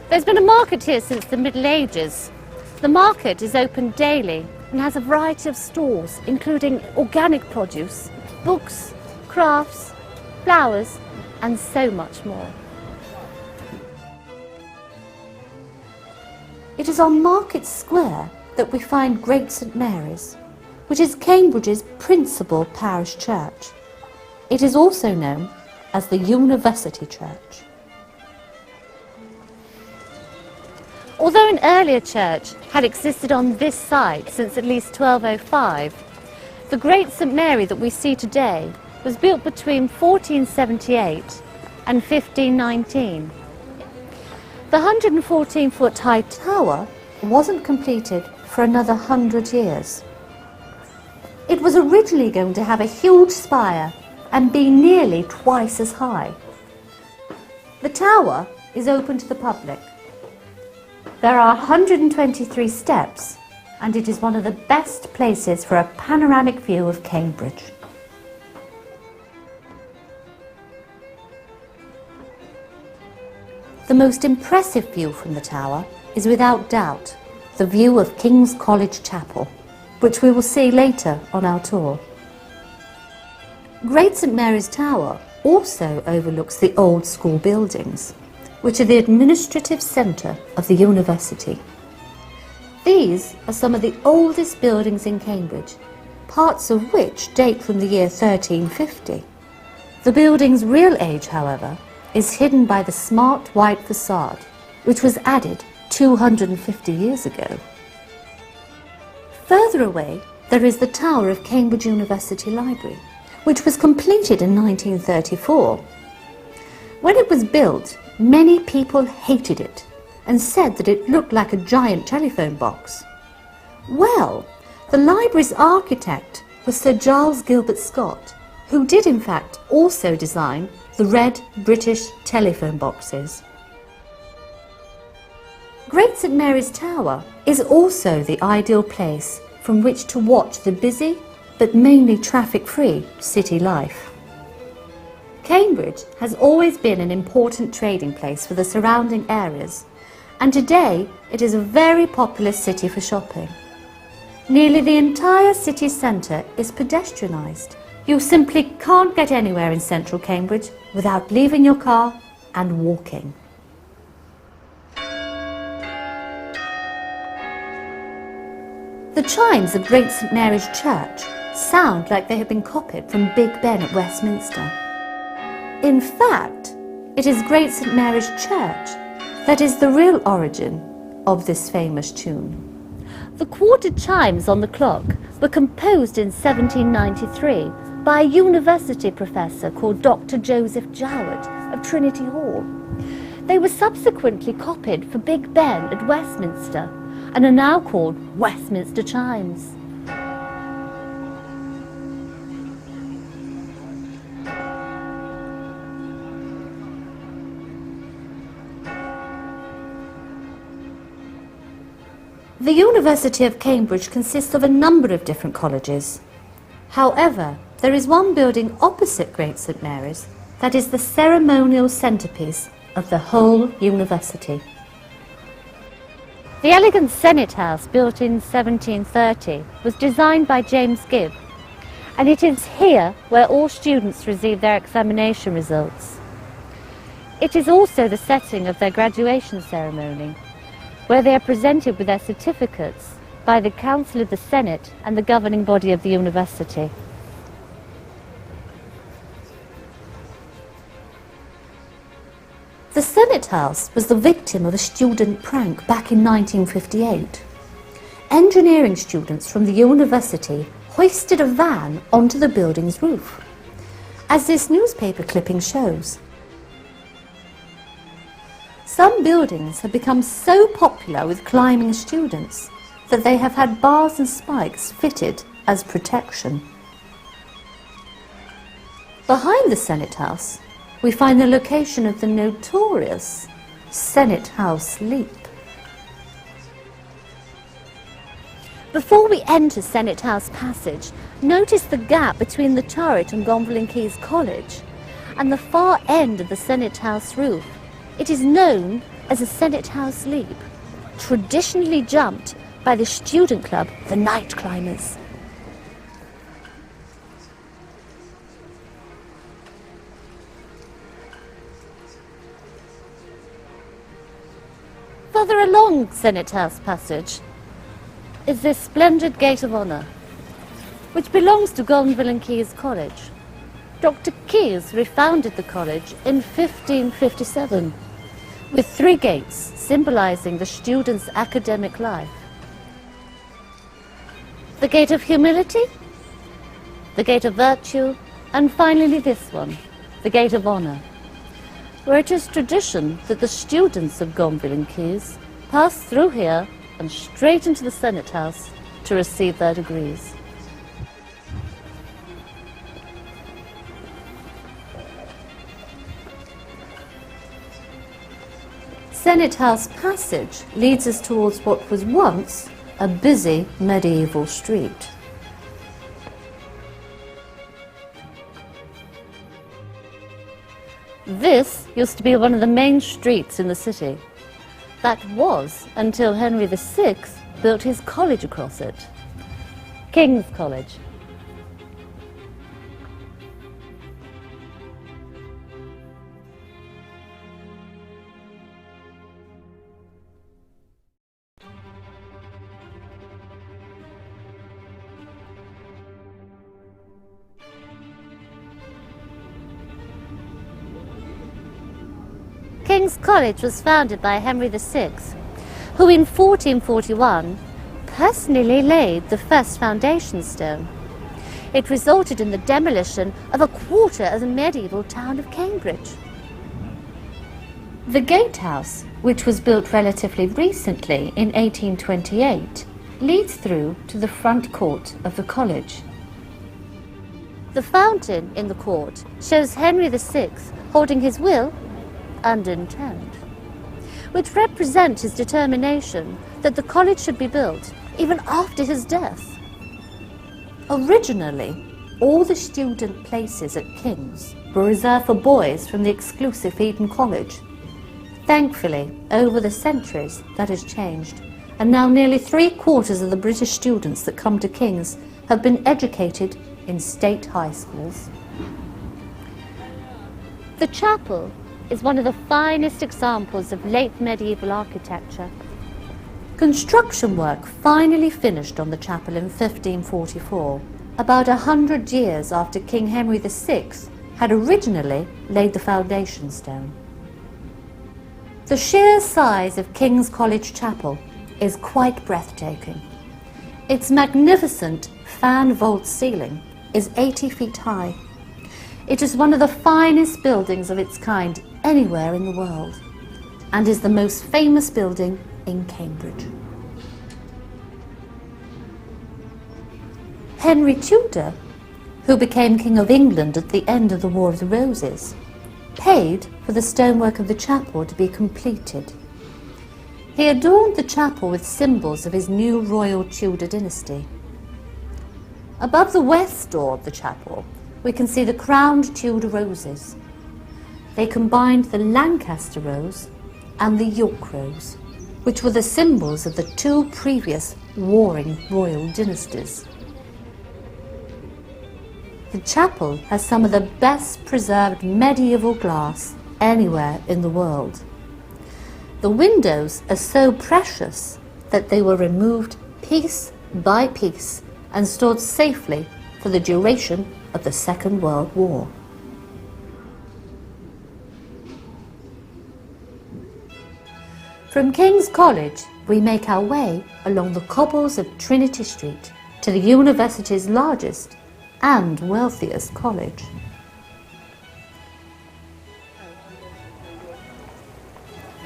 There's been a market here since the Middle Ages. The market is open daily and has a variety of stalls, including organic produce, books, crafts, flowers, and so much more. It is on Market Square that we find Great St Mary's, which is Cambridge's principal parish church. It is also known as the University Church. Although an earlier church had existed on this site since at least 1205, the Great St Mary that we see today was built between 1478 and 1519. The 114-foot high tower wasn't completed for another 100 years. It was originally going to have a huge spire and be nearly twice as high. The tower is open to the public. There are 123 steps, and it is one of the best places for a panoramic view of Cambridge. The most impressive view from the tower is without doubt the view of King's College Chapel, which we will see later on our tour. Great St Mary's Tower also overlooks the old school buildings, which are the administrative centre of the university. These are some of the oldest buildings in Cambridge, parts of which date from the year 1350. The building's real age, however, is hidden by the smart white facade, which was added 250 years ago. Further away, there is the tower of Cambridge University Library, which was completed in 1934. When it was built, many people hated it and said that it looked like a giant telephone box. Well, the library's architect was Sir Giles Gilbert Scott, who did in fact also design the red British telephone boxes. Great St Mary's Tower is also the ideal place from which to watch the busy but mainly traffic-free city life. Cambridge has always been an important trading place for the surrounding areas, and today it is a very popular city for shopping. Nearly the entire city centre is pedestrianised. You simply can't get anywhere in central Cambridge without leaving your car and walking. The chimes of Great St Mary's Church sound like they have been copied from Big Ben at Westminster. In fact, it is Great St Mary's Church that is the real origin of this famous tune. The quartered chimes on the clock were composed in 1793 by a university professor called Dr. Joseph Jowett of Trinity Hall. They were subsequently copied for Big Ben at Westminster and are now called Westminster chimes. The University of Cambridge consists of a number of different colleges. However, there is one building opposite Great St Mary's that is the ceremonial centrepiece of the whole university. The elegant Senate House, built in 1730, was designed by James Gibb, and it is here where all students receive their examination results. It is also the setting of their graduation ceremony, where they are presented with their certificates by the Council of the Senate and the governing body of the university. The Senate House was the victim of a student prank back in 1958. Engineering students from the university hoisted a van onto the building's roof, as this newspaper clipping shows. Some buildings have become so popular with climbing students that they have had bars and spikes fitted as protection. Behind the Senate House, we find the location of the notorious Senate House Leap. Before we enter Senate House Passage, notice the gap between the turret and Gonville and Caius College and the far end of the Senate House roof, It is known as a Senate House leap, traditionally jumped by the student club, the Night Climbers. Further along Senate House Passage is this splendid Gate of Honour, which belongs to Gonville and Caius College. Dr. Caius refounded the college in 1557 with 3 gates symbolising the student's academic life. The Gate of Humility, the Gate of Virtue, and finally this one, the Gate of Honour, where it is tradition that the students of Gonville and Caius pass through here and straight into the Senate House to receive their degrees. Senate House Passage leads us towards what was once a busy medieval street. This used to be one of the main streets in the city. That was until Henry VI built his college across it, King's College. King's College was founded by Henry VI, who in 1441 personally laid the first foundation stone. It resulted in the demolition of a quarter of the medieval town of Cambridge. The gatehouse, which was built relatively recently in 1828, leads through to the front court of the college. The fountain in the court shows Henry VI holding his will and intent, which represent his determination that the college should be built even after his death. Originally, all the student places at King's were reserved for boys from the exclusive Eton College. Thankfully, over the centuries, that has changed, and now nearly 3/4 of the British students that come to King's have been educated in state high schools. The chapel is one of the finest examples of late medieval architecture. Construction work finally finished on the chapel in 1544, about 100 years after King Henry VI had originally laid the foundation stone. The sheer size of King's College Chapel is quite breathtaking. Its magnificent fan vault ceiling is 80 feet high. It is one of the finest buildings of its kind anywhere in the world, and is the most famous building in Cambridge. Henry Tudor, who became King of England at the end of the War of the Roses, paid for the stonework of the chapel to be completed. He adorned the chapel with symbols of his new royal Tudor dynasty. Above the west door of the chapel, we can see the crowned Tudor roses. They combined the Lancaster rose and the York rose, which were the symbols of the 2 previous warring royal dynasties. The chapel has some of the best preserved medieval glass anywhere in the world. The windows are so precious that they were removed piece by piece and stored safely for the duration of the Second World War. From King's College, we make our way along the cobbles of Trinity Street to the university's largest and wealthiest college.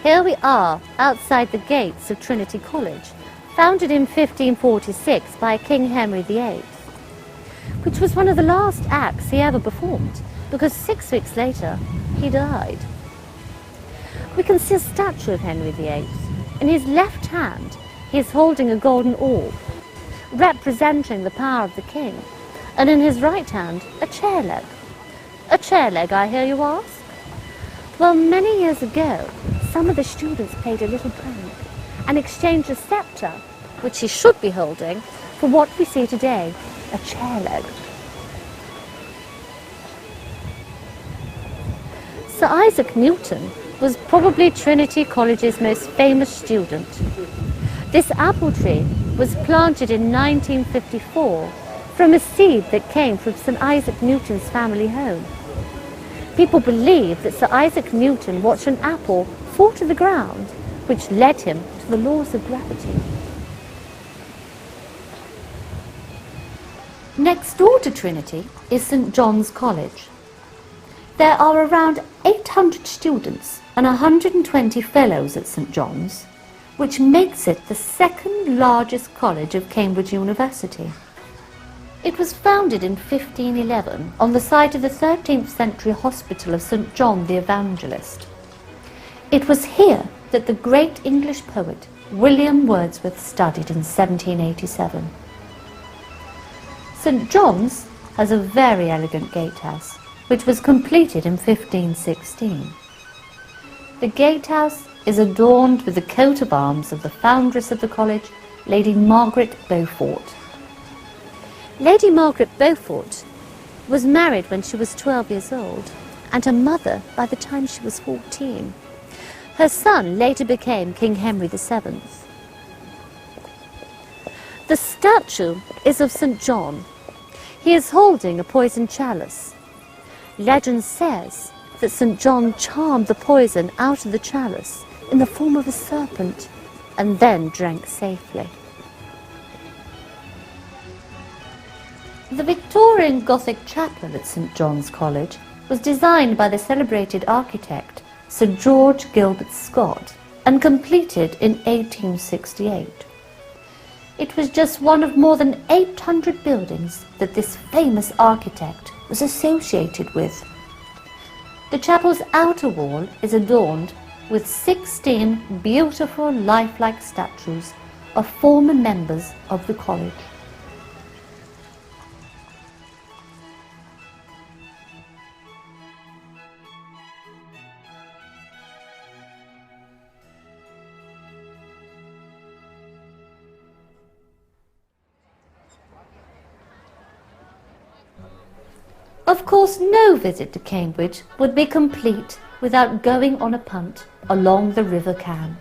Here we are outside the gates of Trinity College, founded in 1546 by King Henry VIII, which was one of the last acts he ever performed, because 6 weeks later he died. We can see a statue of Henry VIII. In his left hand he is holding a golden orb, representing the power of the king, and in his right hand a chair leg. A chair leg, I hear you ask? Well, many years ago, some of the students played a little prank and exchanged a sceptre, which he should be holding, for what we see today, a chair leg. Sir Isaac Newton was probably Trinity College's most famous student. This apple tree was planted in 1954 from a seed that came from Sir Isaac Newton's family home. People believe that Sir Isaac Newton watched an apple fall to the ground, which led him to the laws of gravity. Next door to Trinity is St John's College. There are around 800 students and 120 fellows at St John's, which makes it the second largest college of Cambridge University. It was founded in 1511 on the site of the 13th century hospital of St John the Evangelist. It was here that the great English poet William Wordsworth studied in 1787. St John's has a very elegant gatehouse, which was completed in 1516. The gatehouse is adorned with the coat of arms of the foundress of the college, Lady Margaret Beaufort. Lady Margaret Beaufort was married when she was 12 years old and a mother by the time she was 14. Her son later became King Henry VII. The statue is of St John. He is holding a poisoned chalice. Legend says that St John charmed the poison out of the chalice in the form of a serpent and then drank safely. The Victorian Gothic chapel at St John's College was designed by the celebrated architect Sir George Gilbert Scott and completed in 1868. It was just one of more than 800 buildings that this famous architect was associated with. The chapel's outer wall is adorned with 16 beautiful lifelike statues of former members of the college. Of course, no visit to Cambridge would be complete without going on a punt along the River Cam.